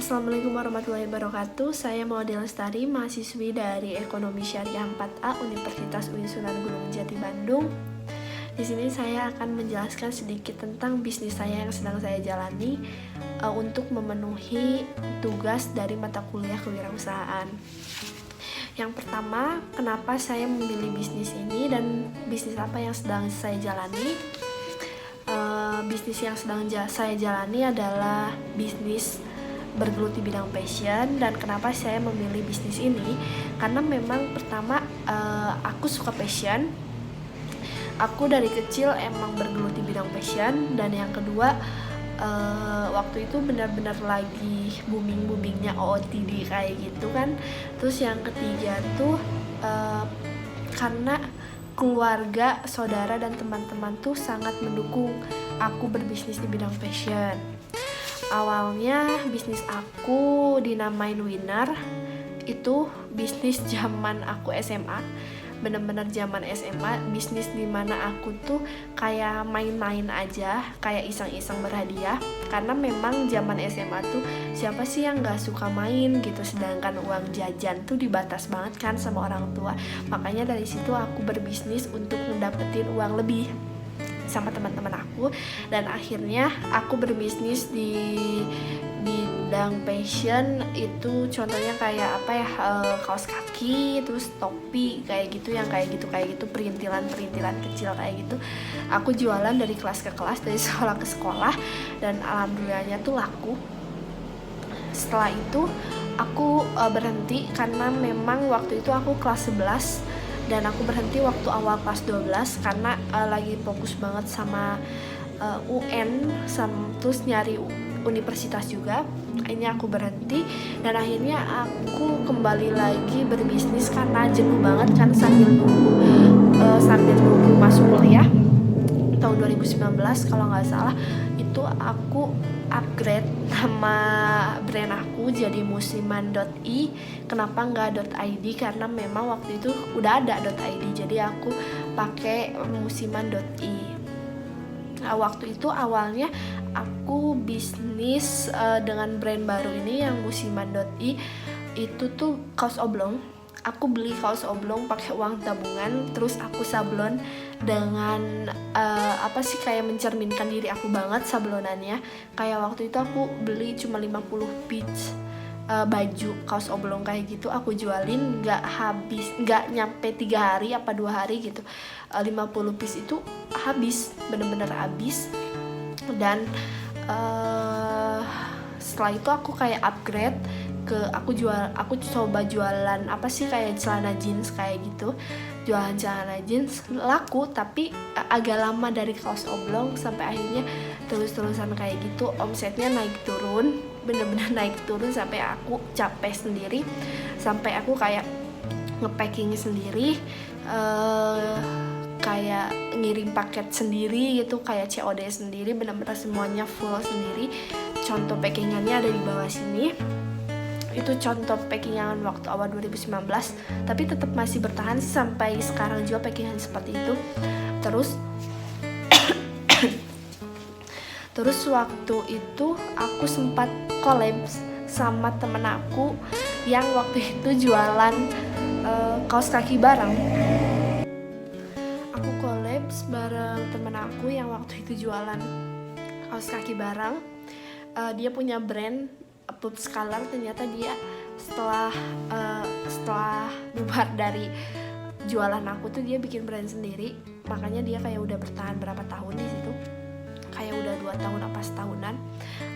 Assalamualaikum warahmatullahi wabarakatuh. Saya Maudy Lestari, mahasiswi dari Ekonomi Syariah 4A Universitas UI Sunan Gunung Jati Bandung. Di sini saya akan menjelaskan sedikit tentang bisnis saya yang sedang saya jalani untuk memenuhi tugas dari mata kuliah kewirausahaan. Yang pertama, kenapa saya memilih bisnis ini dan bisnis apa yang sedang saya jalani? Bisnis yang sedang saya jalani adalah bisnis bergelut di bidang fashion. Dan kenapa saya memilih bisnis ini? Karena memang pertama aku suka fashion. Aku dari kecil emang bergelut di bidang fashion. Dan yang kedua, waktu itu benar-benar lagi booming-boomingnya OOTD kayak gitu kan. Terus yang ketiga tuh karena keluarga, saudara, dan teman-teman tuh sangat mendukung aku berbisnis di bidang fashion. Awalnya bisnis aku dinamain Winner. Itu bisnis zaman aku SMA, bener-bener zaman SMA, bisnis dimana aku tuh kayak main-main aja, kayak iseng-iseng berhadiah. Karena memang zaman SMA tuh siapa sih yang gak suka main gitu, sedangkan uang jajan tuh dibatas banget kan sama orang tua. Makanya dari situ aku berbisnis untuk mendapetin uang lebih sama teman-teman aku. Dan akhirnya aku berbisnis di bidang fashion. Itu contohnya kayak apa ya, kaos kaki, terus topi kayak gitu, yang kayak gitu perintilan kecil kayak gitu. Aku jualan dari kelas ke kelas, dari sekolah ke sekolah, dan alhamdulillahnya tuh laku. Setelah itu aku berhenti karena memang waktu itu aku kelas 11 dan aku berhenti waktu awal kelas 12 karena lagi fokus banget sama UN, terus nyari universitas juga. Akhirnya aku berhenti dan akhirnya aku kembali lagi berbisnis karena jenuh banget kan, sambil nunggu masuk kuliah tahun 2019 kalau nggak salah. Itu aku upgrade nama brand aku jadi musiman.i. Kenapa nggak .id? Karena memang waktu itu udah ada .id, jadi aku pakai musiman.i. Nah, waktu itu awalnya aku bisnis dengan brand baru ini yang musiman.i. Itu tuh kaos oblong. Aku beli kaos oblong pakai uang tabungan, terus aku sablon dengan kayak mencerminkan diri aku banget sablonannya. Kayak waktu itu aku beli cuma 50 piece baju kaos oblong kayak gitu, aku jualin nggak nyampe 3 hari apa 2 hari gitu. 50 piece itu habis, bener-bener habis. Dan setelah itu aku kayak upgrade aku coba jualan kayak celana jeans kayak gitu. Jualan celana jeans laku, tapi agak lama dari kaos oblong, sampai akhirnya terus-terusan kayak gitu. Omsetnya naik turun, bener-bener naik turun sampai aku capek sendiri, sampai aku kayak nge-packing sendiri, kayak ngirim paket sendiri gitu, kayak COD sendiri, bener-bener semuanya full sendiri. Contoh packingannya ada di bawah sini. Itu contoh packingan waktu awal 2019, tapi tetap masih bertahan sampai sekarang juga packingan seperti itu. Terus waktu itu aku sempat collab sama temen aku yang waktu itu jualan kaos kaki bareng. Aku collab bareng temen aku yang waktu itu jualan kaos kaki bareng. Dia punya brand Pup Scholar. Ternyata dia setelah bubar dari jualan aku tuh dia bikin brand sendiri. Makanya dia kayak udah bertahan berapa tahun di situ, kayak udah 2 tahun apa setahunan.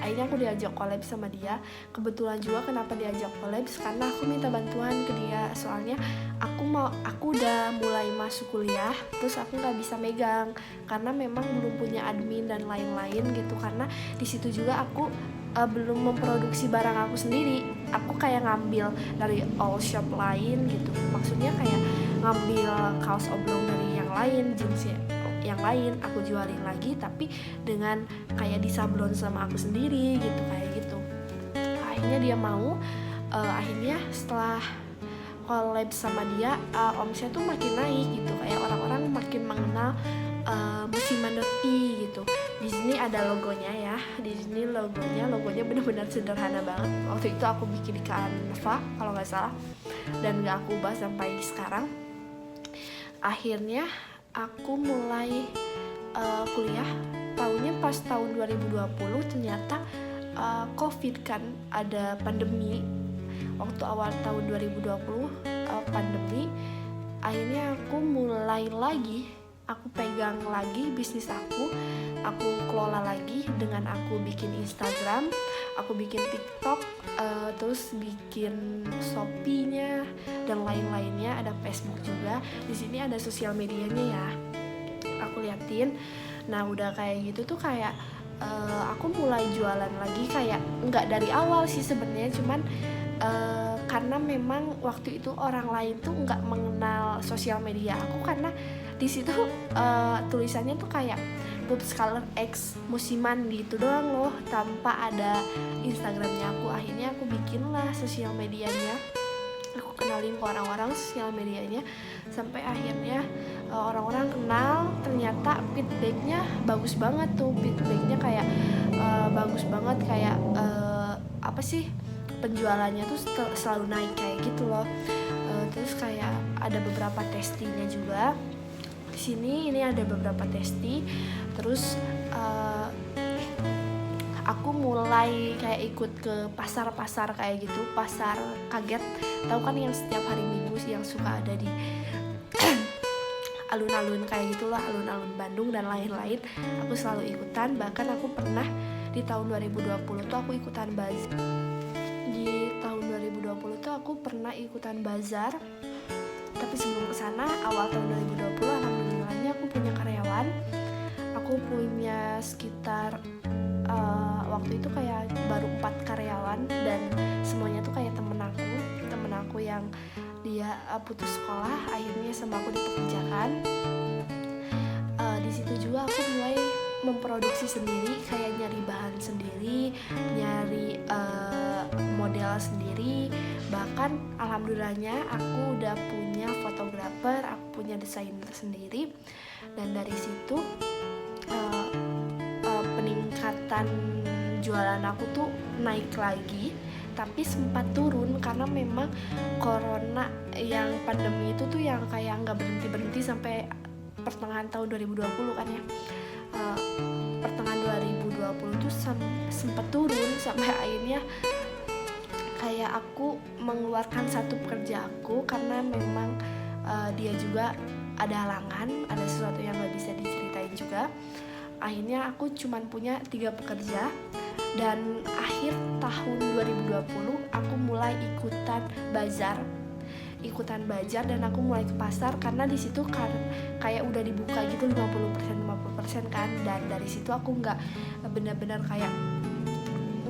Akhirnya aku diajak collab sama dia. Kebetulan juga kenapa diajak collab, karena aku minta bantuan ke dia. Soalnya aku udah mulai masuk kuliah, terus aku nggak bisa megang karena memang belum punya admin dan lain-lain gitu. Karena di situ juga aku belum memproduksi barang aku sendiri. Aku kayak ngambil dari all shop lain gitu. Maksudnya kayak ngambil kaos oblong dari yang lain, jeans yang lain, aku jualin lagi, tapi dengan kayak disablon sama aku sendiri gitu, kayak gitu. Akhirnya dia mau. Akhirnya setelah collab sama dia, omset tuh makin naik gitu. Kayak orang-orang makin mengenal musiman.i gitu. Di sini ada logonya ya. Di sini logonya benar-benar sederhana banget. Waktu itu aku bikin di Canva kalau nggak salah, dan nggak aku ubah sampai sekarang. Akhirnya aku mulai kuliah tahunnya pas tahun 2020. Ternyata COVID kan, ada pandemi. Waktu awal tahun 2020 pandemi, akhirnya aku mulai lagi, aku pegang lagi bisnis aku kelola lagi dengan aku bikin Instagram, aku bikin TikTok, terus bikin Shopee-nya dan lain-lainnya, ada Facebook juga. Di sini ada sosial medianya ya, aku liatin. Nah udah kayak gitu tuh kayak aku mulai jualan lagi, kayak nggak dari awal sih sebenarnya, cuman karena memang waktu itu orang lain tuh nggak mengenal sosial media aku, karena di situ tulisannya tuh kayak Bob Scholar X musiman gitu doang loh, tanpa ada Instagramnya aku. Akhirnya aku bikinlah sosial medianya, aku kenalin ke orang-orang sosial medianya, sampai akhirnya orang-orang kenal. Ternyata feedbacknya bagus banget tuh, feedbacknya kayak bagus banget, kayak apa sih, penjualannya tuh selalu naik kayak gitu loh. Terus kayak ada beberapa testinya juga di sini. Ini ada beberapa testi. Terus aku mulai kayak ikut ke pasar-pasar kayak gitu, pasar kaget. Tahu kan yang setiap hari Minggu yang suka ada di alun-alun kayak gitulah, alun-alun Bandung dan lain-lain. Aku selalu ikutan. Bahkan aku pernah di tahun 2020 tuh aku ikutan bazar. Di tahun 2020 tuh aku pernah ikutan bazar. Tapi sebelum kesana, awal tahun 2020 alhamdulillahnya aku punya karyawan. Aku punya sekitar waktu itu kayak baru 4 karyawan, dan semuanya tuh kayak temen aku yang dia putus sekolah, akhirnya sama aku dipekerjakan. Di situ juga aku mulai memproduksi sendiri, kayak nyari bahan sendiri, nyari model sendiri. Bahkan alhamdulillahnya aku udah punya fotografer, aku punya desainer sendiri. Dan dari situ peningkatan jualan aku tuh naik lagi, tapi sempat turun karena memang corona yang pandemi itu tuh yang kayak nggak berhenti sampai pertengahan tahun 2020 kan ya. Pertengahan 2020 tuh sempat turun, sampai akhirnya kayak aku mengeluarkan satu pekerja aku karena memang dia juga ada halangan, ada sesuatu yang nggak bisa diceritain juga. Akhirnya aku cuman punya 3 pekerja, dan akhir tahun 2020 aku mulai ikutan bazar, dan aku mulai ke pasar karena di situ kan kayak udah dibuka gitu 50% kan. Dan dari situ aku nggak benar-benar kayak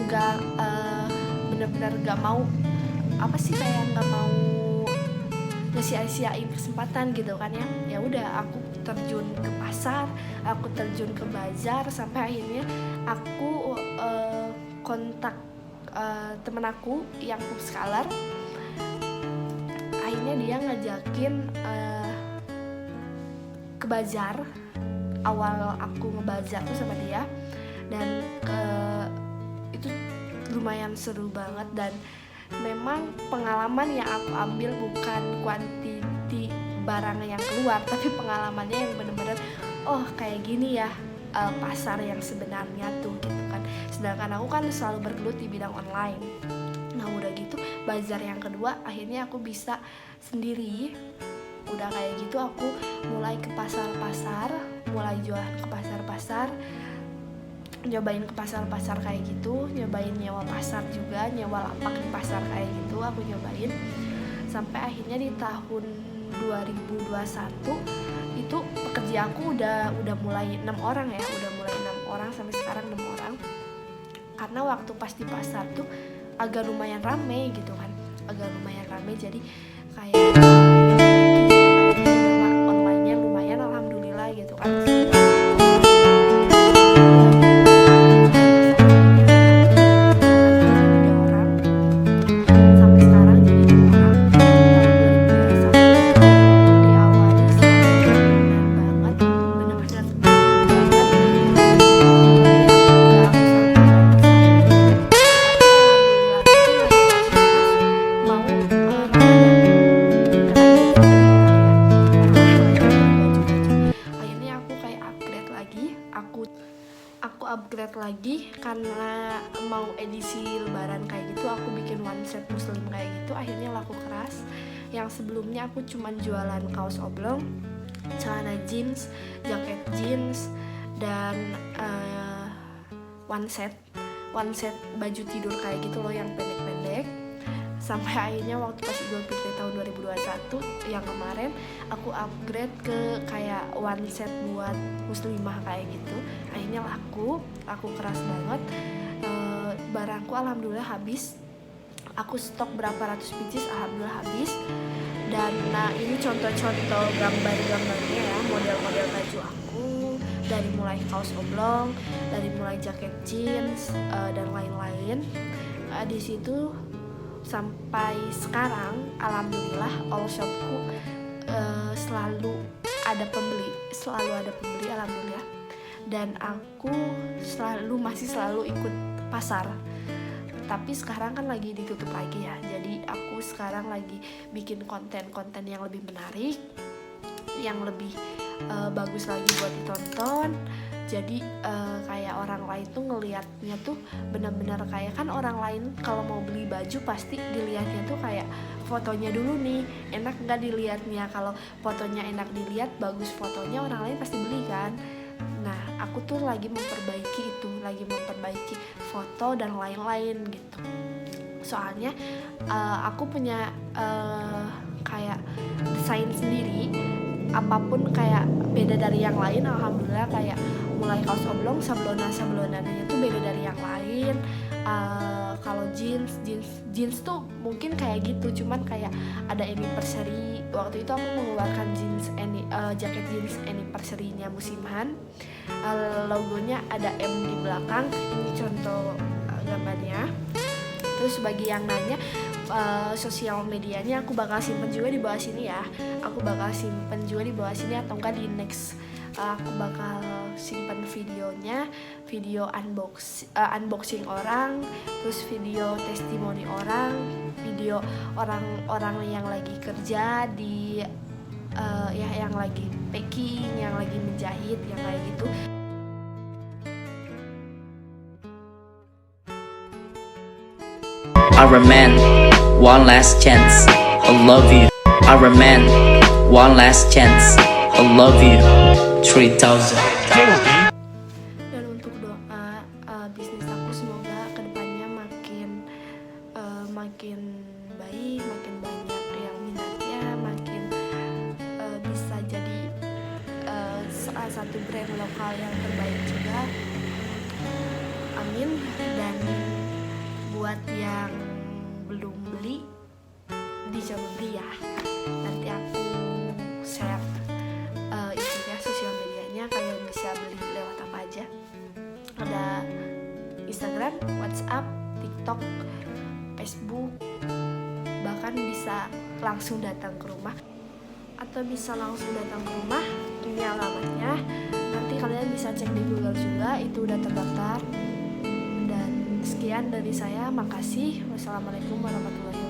nggak mau apa sih, kayak nggak mau nge-sia-siain kesempatan gitu kan ya. Ya udah, aku terjun ke pasar, aku terjun ke bazar, sampai akhirnya aku kontak temen aku yang Bob Scholar. Akhirnya dia ngajakin ke bazar. Awal aku ngebazar tuh sama dia, dan itu lumayan seru banget. Dan memang pengalaman yang aku ambil bukan kuantiti barang yang keluar, tapi pengalamannya yang bener-bener oh kayak gini ya pasar yang sebenarnya tuh gitu kan. Sedangkan aku kan selalu bergelut di bidang online. Nah udah gitu, bazar yang kedua akhirnya aku bisa sendiri. Udah kayak gitu aku mulai ke pasar-pasar, mulai jualan ke pasar-pasar, nyobain ke pasar-pasar kayak gitu, nyobain nyewa pasar juga, nyewa lapak di pasar kayak gitu aku nyobain. Sampai akhirnya di tahun 2021 itu pekerja aku udah mulai 6 orang ya, udah mulai 6 orang sampai sekarang 6 orang. Karena waktu pas di pasar tuh agak lumayan rame gitu kan, agak lumayan rame, jadi kayak online-nya lumayan alhamdulillah gitu kan. edisi lebaran kayak gitu, aku bikin one set muslim kayak gitu, akhirnya laku keras. Yang sebelumnya aku cuman jualan kaos oblong, celana jeans, jaket jeans, dan one set baju tidur kayak gitu loh yang pendek-pendek. Sampai akhirnya waktu pas Idul Fitri tahun 2021 yang kemarin, aku upgrade ke kayak one set buat muslimah kayak gitu. Akhirnya laku keras banget. Barangku alhamdulillah habis. Aku stok berapa ratus pieces, alhamdulillah habis. Dan nah ini contoh-contoh gambar-gambarnya ya, model-model baju aku, dari mulai kaos oblong, dari mulai jaket jeans, dan lain-lain. Di situ sampai sekarang alhamdulillah all shopku selalu ada pembeli alhamdulillah. Dan aku masih selalu ikut pasar. Tapi sekarang kan lagi ditutup lagi ya. Jadi aku sekarang lagi bikin konten-konten yang lebih menarik, yang lebih bagus lagi buat ditonton. Jadi kayak orang lain tuh ngelihatnya tuh benar-benar kayak, kan orang lain kalau mau beli baju pasti dilihatnya tuh kayak fotonya dulu nih, enak nggak dilihatnya. Kalau fotonya enak dilihat, bagus fotonya, orang lain pasti beli kan. Nah aku tuh lagi memperbaiki foto dan lain-lain gitu. Soalnya aku punya kayak desain sendiri, apapun kayak beda dari yang lain. Alhamdulillah kayak mulai kaos oblong, sablonannya tuh beda dari yang lain. Kalau jeans tuh mungkin kayak gitu, cuman kayak ada anniversary. Waktu itu aku mengeluarkan jaket jeans anniversary-nya musiman. Logonya ada M di belakang. Ini contoh gambarnya. Terus bagi yang nanya, sosial medianya aku bakal simpen juga di bawah sini ya. Aku bakal simpen juga di bawah sini, atau enggak di next aku bakal simpen videonya, video unboxing orang, terus video testimoni orang, video orang-orang yang lagi kerja di ya yang lagi packing, yang lagi menjahit, yang kayak gitu. Iron Man, one last chance, I love you. Iron Man, one last chance, I love you. 3000. Dan untuk doa bisnis aku semoga kedepannya makin baik, makin banyak yang minatnya, makin bisa jadi salah satu brand lokal yang terbaik juga. Amin. Dan buat yang belum beli, dicoba beli ya. Nanti aku share itunya, sosial medianya, kalian bisa beli lewat apa aja. Ada Instagram, WhatsApp, TikTok, Facebook, bahkan bisa langsung datang ke rumah, atau bisa langsung datang ke rumah. Ini alamatnya, nanti kalian bisa cek di Google juga, itu udah terdaftar. Dan sekian dari saya, makasih. Wassalamualaikum warahmatullahi wabarakatuh.